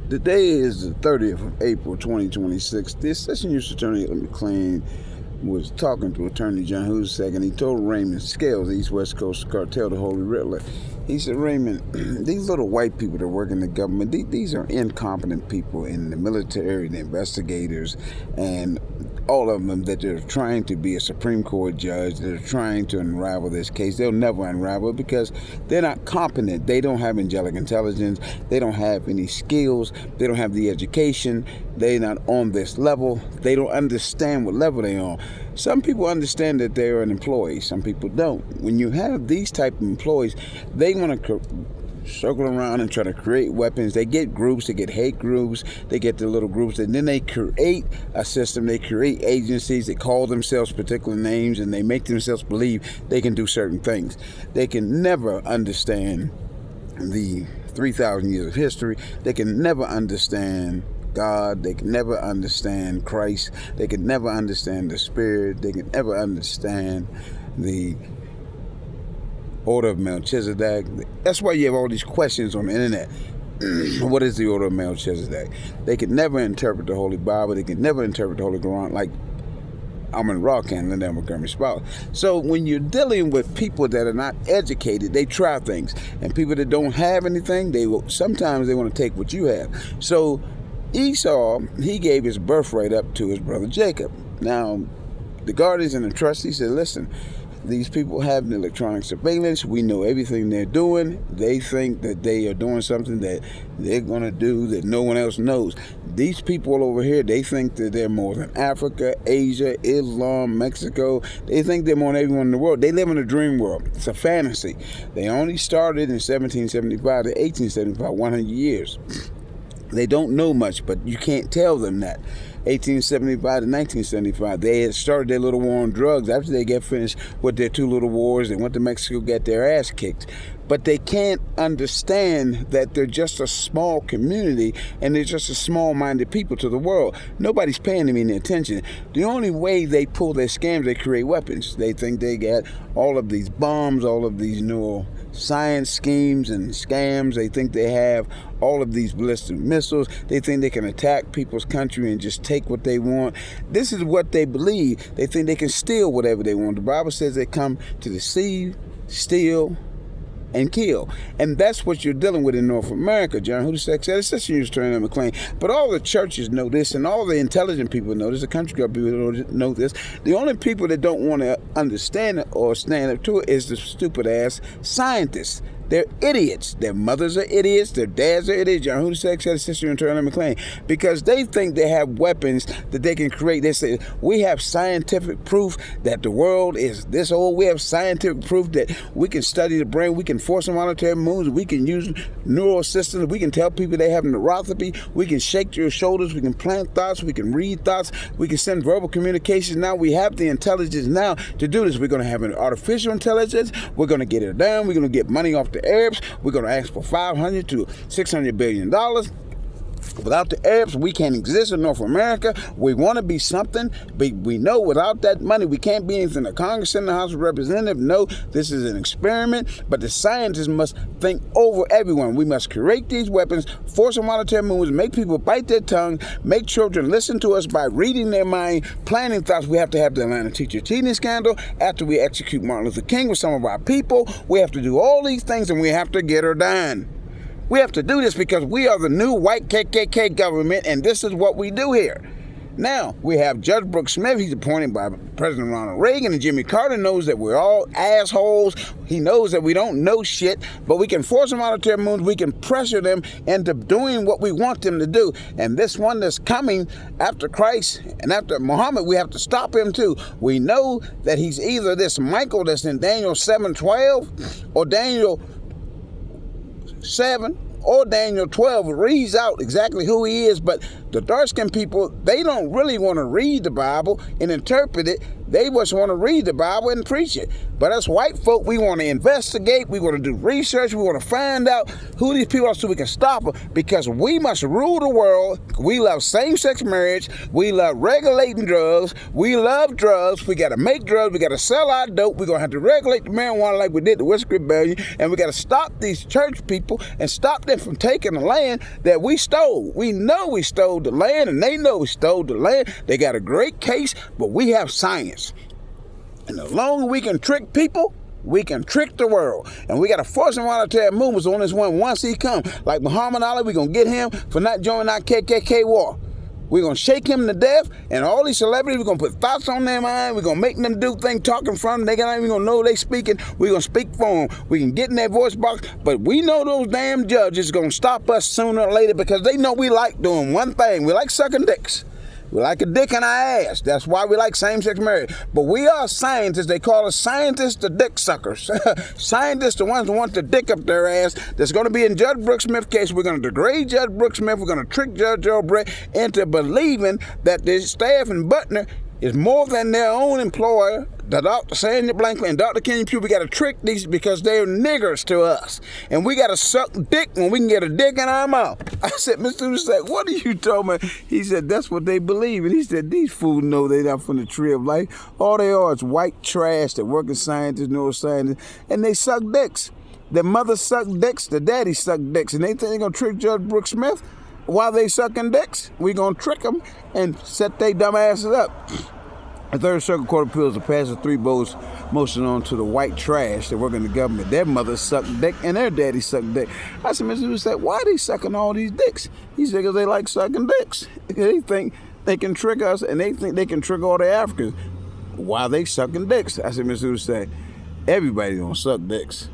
Today is the 30th of April, 2026. The Assistant U.S. Attorney McLean was talking to Attorney John Husek, and he told Raymond Scales, the East West Coast Cartel, the Holy Riddler. He said, Raymond, these little white people that work in the government, these are incompetent people in the military, the investigators, and all of them that they're trying to be a Supreme Court judge, they're trying to unravel this case. They'll never unravel it because they're not competent. They don't have angelic intelligence. They don't have any skills. They don't have the education. They're not on this level. They don't understand what level they're on. Some people understand that they're an employee. Some people don't. When you have these type of employees, they want to circle around and try to create weapons. They get groups, they get hate groups, they get the little groups, and then they create a system, they create agencies, they call themselves particular names, and they make themselves believe they can do certain things. They can never understand the 3,000 years of history. They can never understand God. They can never understand Christ. They can never understand the Spirit. They can never understand the Order of Melchizedek. That's why you have all these questions on the internet. What is the Order of Melchizedek? They can never interpret the Holy Bible. They can never interpret the Holy Quran like Amun Ra can, and then become spouse. So when you're dealing with people that are not educated, they try things. And people that don't have anything, sometimes they want to take what you have. So Esau, he gave his birthright up to his brother Jacob. Now, the guardians and the trustees said, listen, these people have the electronic surveillance. We know everything they're doing. They think that they are doing something that they're going to do that no one else knows. These people over here, they think that they're more than Africa, Asia, Islam, Mexico. They think they're more than everyone in the world. They live in a dream world. It's a fantasy. They only started in 1775 to 1875, 100 years. They don't know much, but you can't tell them that. 1875 to 1975, they had started their little war on drugs. After they get finished with their two little wars, they went to Mexico, got their ass kicked. But they can't understand that they're just a small community and they're just a small-minded people to the world. Nobody's paying them any attention. The only way they pull their scams, they create weapons. They think they got all of these bombs, all of these new science schemes and scams. They think they have all of these ballistic missiles. They think they can attack people's country and just take what they want. This is what they believe. They think they can steal whatever they want. The Bible says they come to deceive, steal, and kill. And that's what you're dealing with in North America. John Husek said, Assistant U.S. Attorney McLean. But all the churches know this, and all the intelligent people know this, the country club people know this. The only people that don't want to understand it or stand up to it is the stupid-ass scientists. They're idiots. Their mothers are idiots. Their dads are idiots. John Husek said, Assistant Attorney McLean, because they think they have weapons that they can create. They say, we have scientific proof that the world is this old. We have scientific proof that we can study the brain. We can force involuntary moves. We can use neural systems. We can tell people they have neuropathy. We can shake your shoulders. We can plant thoughts. We can read thoughts. We can send verbal communications. Now we have the intelligence now to do this. We're going to have an artificial intelligence. We're going to get it done. We're going to get money off the Arabs. We're going to ask for $500 to $600 billion. Without the Arabs, we can't exist in North America. We want to be something, but we know without that money, we can't be anything. The Congress and the House of Representatives know this is an experiment, but the scientists must think over everyone. We must create these weapons, force involuntary moves, make people bite their tongue, make children listen to us by reading their mind, planning thoughts. We have to have the Atlanta teacher cheating scandal. After we execute Martin Luther King with some of our people, we have to do all these things, and we have to get her done. We have to do this because we are the new white KKK government, and this is what we do here. Now, we have Judge Brooks Smith. He's appointed by President Ronald Reagan, and Jimmy Carter knows that we're all assholes. He knows that we don't know shit, but we can force them out of their moves. We can pressure them into doing what we want them to do. And this one that's coming after Christ and after Muhammad, we have to stop him too. We know that he's either this Michael that's in Daniel 7:12 or Daniel 7 or Daniel 12 reads out exactly who he is, but the dark-skinned people, they don't really want to read the Bible and interpret it. They just want to read the Bible and preach it. But us white folk, we want to investigate, we want to do research, we want to find out who these people are so we can stop them, because we must rule the world. We love same-sex marriage, we love regulating drugs, we love drugs, we got to make drugs, we got to sell our dope, we're going to have to regulate the marijuana like we did the Whiskey Rebellion, and we got to stop these church people and stop their them from taking the land that we stole. We know we stole the land, and they know we stole the land. They got a great case, but we have science. And the longer we can trick people, we can trick the world. And we got to force and monetary movements on this one once he come. Like Muhammad Ali, we're going to get him for not joining our KKK war. We're going to shake him to death, and all these celebrities, we're going to put thoughts on their mind. We're going to make them do things, talking from them. They're not even going to know they speaking. We're going to speak for them. We can get in their voice box, but we know those damn judges going to stop us sooner or later because they know we like doing one thing. We like sucking dicks. We like a dick in our ass. That's why we like same-sex marriage. But we are scientists. They call us scientists, the dick suckers. Scientists, the ones who want the dick up their ass. That's going to be in Judge Brooks Smith's case. We're going to degrade Judge Brooks Smith. We're going to trick Judge Joe Brett into believing that the staff in Butner is more than their own employer. The Dr. Sandy Blankley and Dr. Kenny Pugh, we got to trick these because they're niggers to us. And we got to suck dick when we can get a dick in our mouth. I said, Mr. Student said, what are you talking about? He said, that's what they believe. And he said, these fools know they're not from the tree of life. All they are is white trash that working scientists, neuroscientists, and they suck dicks. Their mothers suck dicks, their daddy suck dicks. And they think they're going to trick Judge Brooks Smith while they sucking dicks. We're going to trick them and set their dumb asses up. The Third Circuit Court of Appeals will pass a 3 votes motion on to the white trash that work in the government. Their mothers suck dick and their daddy suck dick. I said, Mr. Lewis said, why are they sucking all these dicks? He said, because they like sucking dicks. They think they can trick us, and they think they can trick all the Africans. Why are they sucking dicks? I said, Mr. Lewis said, everybody gonna suck dicks.